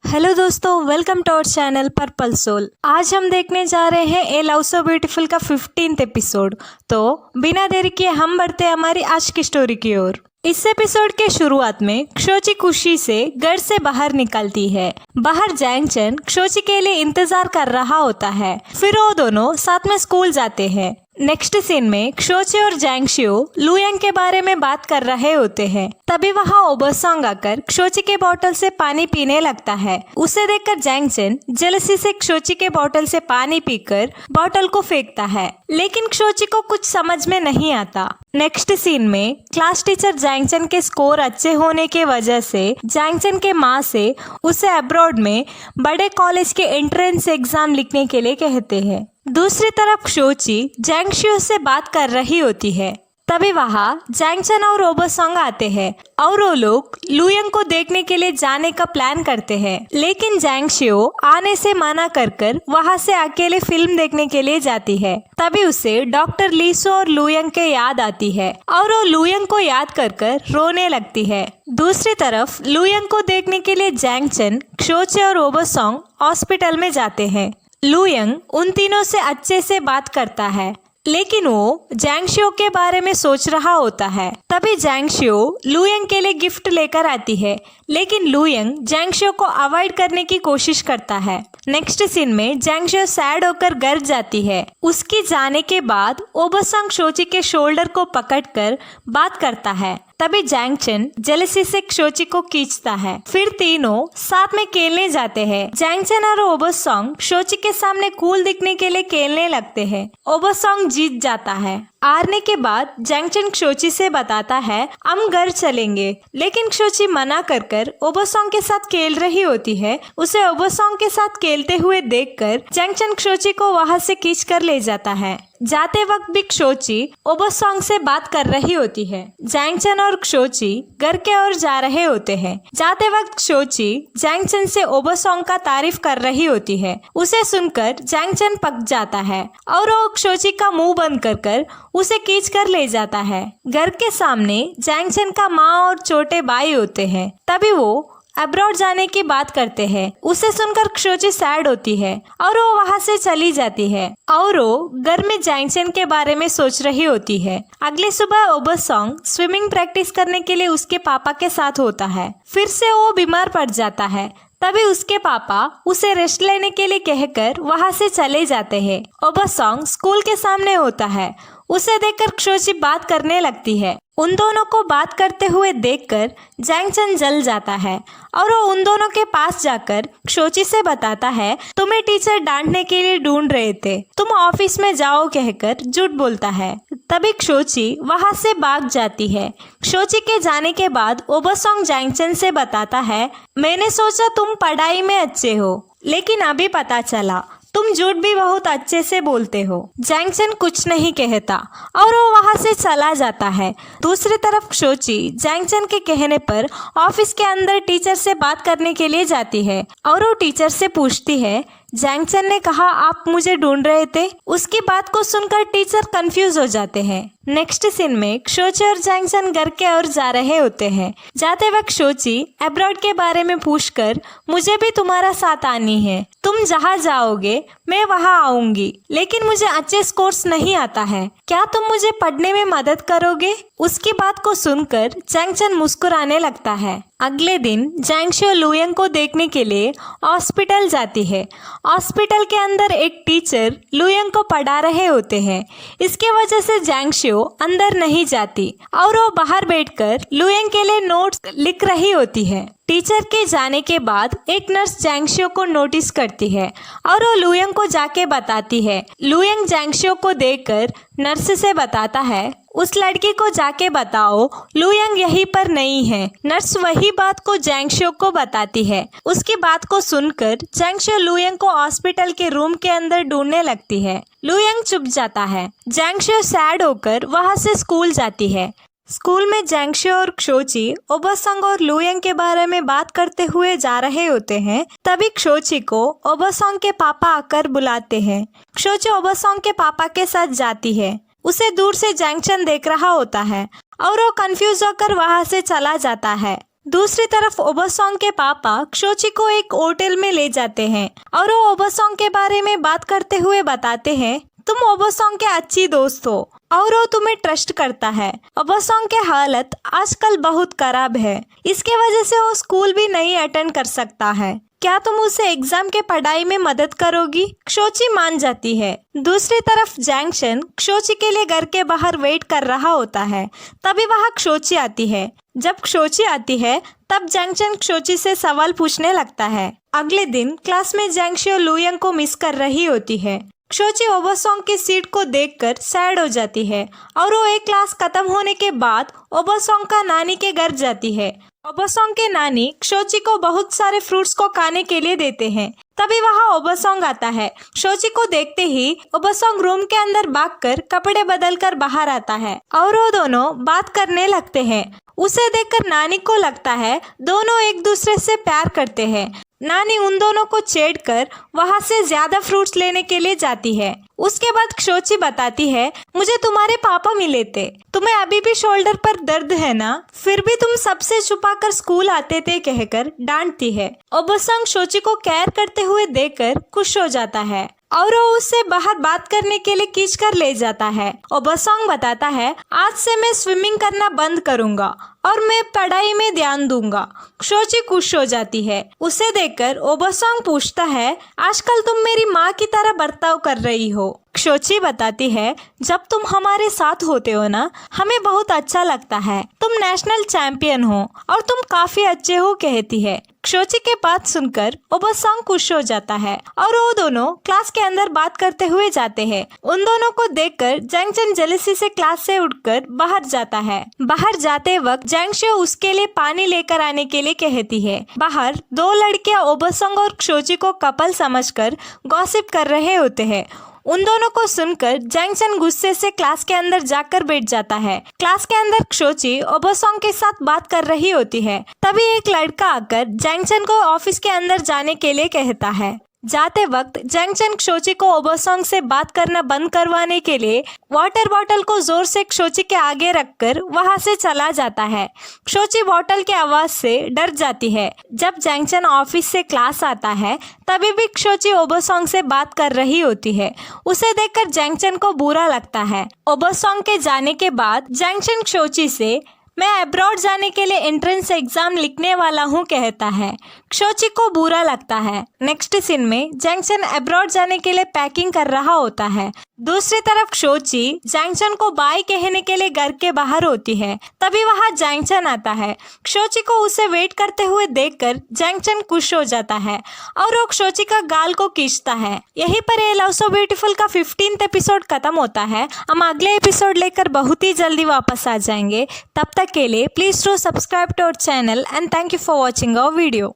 Hello दोस्तों, welcome to our channel Purple Soul. आज हम देखने जा रहे हैं ए लव सो ब्यूटीफुल का 15th एपिसोड। तो बिना देरी किए हम बढ़ते हैं हमारी आज की स्टोरी की ओर। इस एपिसोड के शुरुआत में क्षोची खुशी से घर से बाहर निकलती है। बाहर जैंगचन क्षोची के लिए इंतजार कर रहा होता है। फिर वो दोनों साथ में स्कूल जाते हैं। नेक्स्ट सीन में क्षोची और जैंगशियो लुयंग के बारे में बात कर रहे होते हैं। तभी वहाँ ओबोसोंग आकर क्षोची के बोतल से पानी पीने लगता है। उसे देखकर जैंगचन जेलसी से क्षोची के बोतल से पानी पीकर बोतल को फेंकता है, लेकिन क्षोची को कुछ समझ में नहीं आता। नेक्स्ट सीन में क्लास टीचर जैंगचन के स्कोर अच्छे होने के वजह से जैंगचन के माँ से उसे अब्रॉड में बड़े कॉलेज के एंट्रेंस एग्जाम लिखने के लिए कहते हैं। दूसरी तरफ क्षोची जैंगशियो से बात कर रही होती है। तभी वहाँ जैंगचन और ओबोसोंग आते हैं और वो लोग लुयंग को देखने के लिए जाने का प्लान करते हैं, लेकिन जैंगशियो आने से मना कर वहाँ से अकेले फिल्म देखने के लिए जाती है। तभी उसे डॉक्टर लीसो और लुयंग के याद आती है और वो लुयंग को याद कर रोने लगती है। दूसरी तरफ लुयंग को देखने के लिए जैंगचन, क्षोची और ओबोसोंग हॉस्पिटल में जाते हैं। लुयंग उन तीनों से अच्छे से बात करता है, लेकिन वो जैंगशियो के बारे में सोच रहा होता है। तभी जैंगशियो लुयंग के लिए गिफ्ट लेकर आती है, लेकिन लुयंग जैंगशियो को अवॉइड करने की कोशिश करता है। नेक्स्ट सीन में जैंगशियो सैड होकर घर जाती है। उसकी जाने के बाद ओबोसोंग क्षोची के शोल्डर को पकड़कर बात करता है। तभी जैंगचन जेलसी से क्षोची को खींचता है। फिर तीनों साथ में खेलने जाते हैं। जैंगचन और ओबोसोंग क्षोची के सामने कूल दिखने के लिए खेलने लगते हैं। ओबोसोंग जीत जाता है। हारने के बाद जैंगचन क्षोची से बताता है हम घर चलेंगे, लेकिन क्षोची मना कर ओबोसोंग के साथ खेल रही होती है। उसे ओबोसोंग के साथ खेलते हुए देखकर जैंगचन क्षोची को वहां से खींच कर ले जाता है। जाते वक्त भी क्षोची ओबोसोंग से बात कर रही होती है। जैंगचन और क्षोची घर के ओर जा रहे होते हैं। जाते वक्त क्षोची जैंगचन से ओबोसोंग का तारीफ कर रही होती है। उसे सुनकर जैंगचन पक जाता है और वो क्षोची का मुंह बंद कर उसे खींच कर ले जाता है। घर के सामने जैंगचन का माँ और छोटे भाई होते हैं। तभी वो अब्रॉड जाने की बात करते हैं। उसे सुनकर क्षोची सैड होती है और वो वहाँ से चली जाती है और वो घर में जैंगचन के बारे में सोच रही होती है। अगली सुबह ओबोसोंग स्विमिंग प्रैक्टिस करने के लिए उसके पापा के साथ होता है। फिर से वो बीमार पड़ जाता है। तभी उसके पापा उसे रेस्ट लेने के लिए कहकर वहाँ से चले जाते हैं। ओबोसोंग स्कूल के सामने होता है। उसे देखकर क्षोची बात करने लगती है। उन दोनों को बात करते हुए देखकर जैंगचन जल जाता है और वो उन दोनों के पास जाकर क्षोची से बताता है तुम्हें टीचर डांटने के लिए ढूंढ रहे थे, तुम ऑफिस में जाओ कहकर झूठ बोलता है। तभी क्षोची वहां से भाग जाती है। क्षोची के जाने के बाद ओबोसोंग जैंगचन से बताता है मैंने सोचा तुम पढ़ाई में अच्छे हो, लेकिन अभी पता चला तुम झूठ भी बहुत अच्छे से बोलते हो। जैंगचन कुछ नहीं कहता और वो वहां से चला जाता है। दूसरी तरफ क्षोची जैंगचन के कहने पर ऑफिस के अंदर टीचर से बात करने के लिए जाती है और वो टीचर से पूछती है जैंगचन ने कहा आप मुझे ढूंढ रहे थे। उसकी बात को सुनकर टीचर कंफ्यूज हो जाते हैं। नेक्स्ट सीन में क्षोची और जैंगचन घर के ओर जा रहे होते हैं। जाते वक्त क्षोची अब्रॉड के बारे में पूछकर मुझे भी तुम्हारा साथ आनी है, तुम जहाँ जाओगे मैं वहाँ आऊंगी, लेकिन मुझे अच्छे स्कोर्स नहीं आता है, क्या तुम मुझे पढ़ने में मदद करोगे? उसकी बात को सुनकर जैंगचन मुस्कुराने लगता है। अगले दिन जैंगशियो लुयंग को देखने के लिए हॉस्पिटल जाती है। हॉस्पिटल के अंदर एक टीचर लुयंग को पढ़ा रहे होते हैं। इसके वजह से जैंगशियो अंदर नहीं जाती और वो बाहर बैठकर लुयंग के लिए नोट्स लिख रही होती है। टीचर के जाने के बाद एक नर्स जैंगशियो को नोटिस करती है और वो लुयंग को जाके बताती है। लुयंग जैंगशियो को देखकर नर्स से बताता है उस लड़की को जाके बताओ लुयंग यहीं पर नहीं है। नर्स वही बात को जैंगशियो को बताती है। उसकी बात को सुनकर जैंगशियो लुयंग को हॉस्पिटल के रूम के अंदर ढूंढने लगती है। लुयंग चुप जाता है। जैंगशियो सैड होकर वहां से स्कूल जाती है। स्कूल में जैंगशियो और क्षोची ओबोसोंग और लुयंग के बारे में बात करते हुए जा रहे होते हैं। तभी क्षोची को ओबोसोंग के पापा आकर बुलाते हैं। क्षोची ओबोसोंग के पापा के साथ जाती है। उसे दूर से जैंगचन देख रहा होता है और वो कंफ्यूज होकर वहां से चला जाता है। दूसरी तरफ ओबासोंग के पापा क्षोची को एक होटल में ले जाते हैं और वो ओबासोंग के बारे में बात करते हुए बताते हैं, तुम ओबासोंग के अच्छी दोस्त हो और वो तुम्हें ट्रस्ट करता है। ओबासोंग के हालत आजकल बहुत खराब है, इसके वजह से वो स्कूल भी नहीं अटेंड कर सकता है। क्या तुम उसे एग्जाम के पढ़ाई में मदद करोगी? क्षोची मान जाती है। दूसरी तरफ जैंगशन क्षोची के लिए घर के बाहर वेट कर रहा होता है। तभी वहाँ क्षोची आती है। जब क्षोची आती है तब जैंगशन क्षोची से सवाल पूछने लगता है। अगले दिन क्लास में जैंगशियो लुयंग को मिस कर रही होती है। क्षोची ओबासोंग की सीट को देखकर सैड हो जाती है और वो एक क्लास खत्म होने के बाद ओबासोंग का नानी के घर जाती है। ओबासोंग के नानी क्षोची को बहुत सारे फ्रूट्स को खाने के लिए देते हैं। तभी वहाँ ओबासोंग आता है। क्षोची को देखते ही ओबासोंग रूम के अंदर भागकर कपड़े बदलकर बाहर आता है और वो दोनों बात करने लगते हैं। उसे देखकर नानी को लगता है दोनों एक दूसरे से प्यार करते हैं। नानी उन दोनों को छेड़कर वहाँ से ज्यादा फ्रूट्स लेने के लिए जाती है। उसके बाद क्षोची बताती है, मुझे तुम्हारे पापा मिले थे, तुम्हें अभी भी शोल्डर पर दर्द है ना, फिर भी तुम सबसे छुपाकर स्कूल आते थे कहकर डांटती है। ओबासोंग क्षोची को केयर करते हुए देखकर खुश हो जाता है और वो उससे बाहर बात करने के लिए खींच कर ले जाता है। ओबासोंग बताता है, आज से मैं स्विमिंग करना बंद करूंगा और मैं पढ़ाई में ध्यान दूंगा। क्षोची खुश हो जाती है। उसे देखकर ओबासोंग पूछता है, आजकल तुम मेरी माँ की तरह बर्ताव कर रही हो। क्षोची बताती है, जब तुम हमारे साथ होते हो ना, हमें बहुत अच्छा लगता है। तुम नेशनल चैंपियन हो और तुम काफी अच्छे हो कहती है। क्षोची के बात सुनकर ओबासोंग खुश हो जाता है और वो दोनों क्लास के अंदर बात करते हुए जाते हैं। उन दोनों को देखकर जैंगशन जेलसी से क्लास से उठकर बाहर जाता है। बाहर जाते वक्त जैंगशियो उसके लिए पानी लेकर आने के लिए कहती है। बाहर दो लड़कियां ओबासोंग और क्षोची को कपल समझकर गॉसिप कर रहे होते हैं। उन दोनों को सुनकर जैंगशन गुस्से से क्लास के अंदर जाकर बैठ जाता है। क्लास के अंदर क्षोची ओबासोंग के साथ बात कर रही होती है। तभी एक लड़का आकर जैंगशन को ऑफिस के अंदर जाने के लिए कहता है। जाते वक्त जैंगशन क्षोची को ओबासोंग से बात करना बंद करवाने के लिए वाटर बॉटल को जोर से क्षोची के आगे रखकर वहां से चला जाता है। क्षोची बॉटल की आवाज से डर जाती है। जब जैंगशन ऑफिस से क्लास आता है तभी भी क्षोची ओबासोंग से बात कर रही होती है। उसे देखकर जैंगशन को बुरा लगता है। ओबासोंग के जाने के बाद जैंगशन क्षोची से, मैं अब्रॉड जाने के लिए एंट्रेंस एग्जाम लिखने वाला हूँ कहता है। क्षोची को बुरा लगता है। नेक्स्ट सीन में जैंगशन अब्रॉड जाने के लिए पैकिंग कर रहा होता है। दूसरी तरफ क्षोची जैंगशन को बाय कहने के लिए घर के बाहर होती है। तभी वहाँ जैंगशन आता है। क्षोची को उसे वेट करते हुए देखकर जैंगशन खुश हो जाता है और वो क्षोची का गाल को खींचता है। यहीं पर ये लव सो ब्यूटीफुल का 15th एपिसोड खत्म होता है। हम अगले एपिसोड लेकर बहुत ही जल्दी वापस आ जाएंगे। तब तक के लिए please do subscribe to our channel and thank you for watching our video.